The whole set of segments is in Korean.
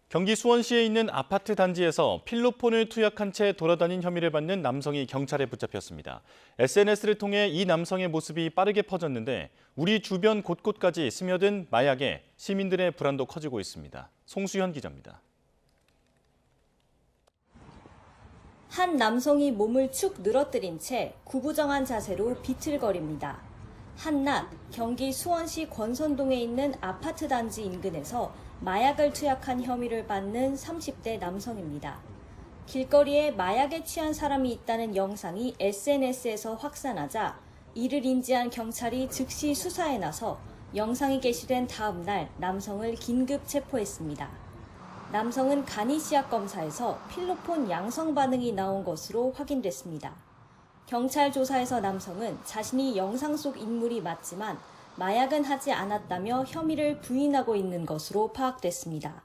경기 수원시에 있는 아파트 단지에서 필로폰을 투약한 채 돌아다닌 혐의를 받는 남성이 경찰에 붙잡혔습니다. SNS를 통해 이 남성의 모습이 빠르게 퍼졌는데 우리 주변 곳곳까지 스며든 마약에 시민들의 불안도 커지고 있습니다. 송수현 기자입니다. 한 남성이 몸을 축 늘어뜨린 채 구부정한 자세로 비틀거립니다. 한낮 경기 수원시 권선동에 있는 아파트 단지 인근에서 마약을 투약한 혐의를 받는 30대 남성입니다. 길거리에 마약에 취한 사람이 있다는 영상이 SNS에서 확산하자 이를 인지한 경찰이 즉시 수사에 나서 영상이 게시된 다음 날 남성을 긴급 체포했습니다. 남성은 간이 시약 검사에서 필로폰 양성 반응이 나온 것으로 확인됐습니다. 경찰 조사에서 남성은 자신이 영상 속 인물이 맞지만 마약은 하지 않았다며 혐의를 부인하고 있는 것으로 파악됐습니다.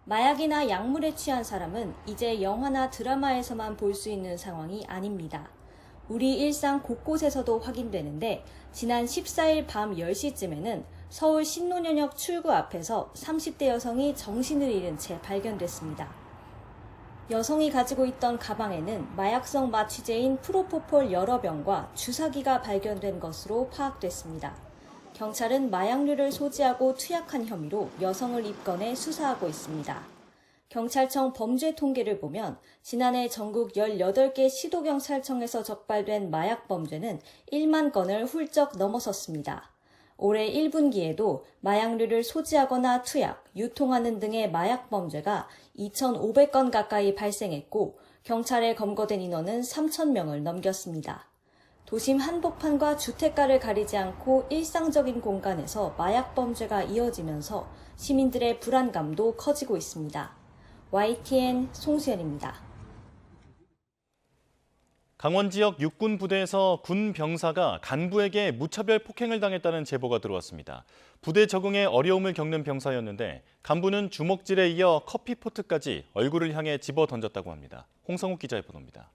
마약이나 약물에 취한 사람은 이제 영화나 드라마에서만 볼 수 있는 상황이 아닙니다. 우리 일상 곳곳에서도 확인되는데 지난 14일 밤 10시쯤에는 서울 신논현역 출구 앞에서 30대 여성이 정신을 잃은 채 발견됐습니다. 여성이 가지고 있던 가방에는 마약성 마취제인 프로포폴 여러 병과 주사기가 발견된 것으로 파악됐습니다. 경찰은 마약류를 소지하고 투약한 혐의로 여성을 입건해 수사하고 있습니다. 경찰청 범죄 통계를 보면 지난해 전국 18개 시도경찰청에서 적발된 마약 범죄는 1만 건을 훌쩍 넘어섰습니다. 올해 1분기에도 마약류를 소지하거나 투약, 유통하는 등의 마약 범죄가 2,500건 가까이 발생했고 경찰에 검거된 인원은 3,000명을 넘겼습니다. 도심 한복판과 주택가를 가리지 않고 일상적인 공간에서 마약 범죄가 이어지면서 시민들의 불안감도 커지고 있습니다. YTN 송수연입니다. 강원 지역 육군 부대에서 군 병사가 간부에게 무차별 폭행을 당했다는 제보가 들어왔습니다. 부대 적응에 어려움을 겪는 병사였는데 간부는 주먹질에 이어 커피포트까지 얼굴을 향해 집어 던졌다고 합니다. 홍성욱 기자의 보도입니다.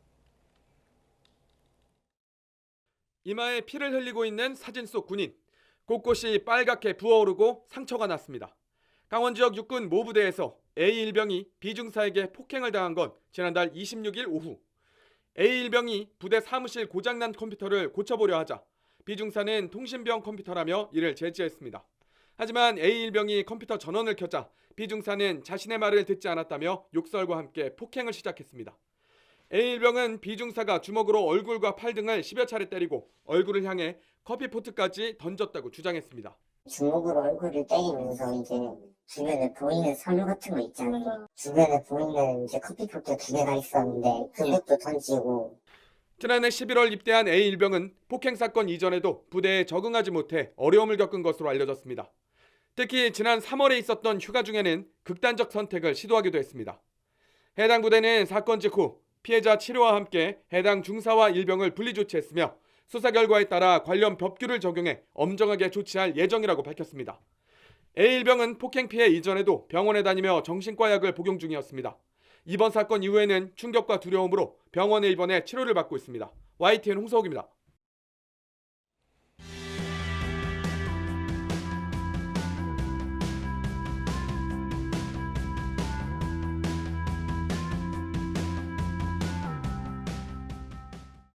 이마에 피를 흘리고 있는 사진 속 군인. 곳곳이 빨갛게 부어오르고 상처가 났습니다. 강원 지역 육군 모부대에서 A1병이 B중사에게 폭행을 당한 건 지난달 26일 오후. A1병이 부대 사무실 고장난 컴퓨터를 고쳐보려 하자 B중사는 통신병 컴퓨터라며 이를 제지했습니다. 하지만 A1병이 컴퓨터 전원을 켜자 B중사는 자신의 말을 듣지 않았다며 욕설과 함께 폭행을 시작했습니다. A1병은 B중사가 주먹으로 얼굴과 팔 등을 10여 차례 때리고 얼굴을 향해 커피포트까지 던졌다고 주장했습니다. 주먹으로 얼굴을 때리면서 이제 주변에 보이는 선물 같은 거 있잖아요. 주변에 보이는 이제 커피포트 2개가 있었는데 그것도 던지고. 지난해 11월 입대한 A1병은 폭행 사건 이전에도 부대에 적응하지 못해 어려움을 겪은 것으로 알려졌습니다. 특히 지난 3월에 있었던 휴가 중에는 극단적 선택을 시도하기도 했습니다. 해당 부대는 사건 직후 피해자 치료와 함께 해당 중사와 일병을 분리 조치했으며 수사 결과에 따라 관련 법규를 적용해 엄정하게 조치할 예정이라고 밝혔습니다. A1병은 폭행 피해 이전에도 병원에 다니며 정신과 약을 복용 중이었습니다. 이번 사건 이후에는 충격과 두려움으로 병원에 입원해 치료를 받고 있습니다. YTN 홍서욱입니다.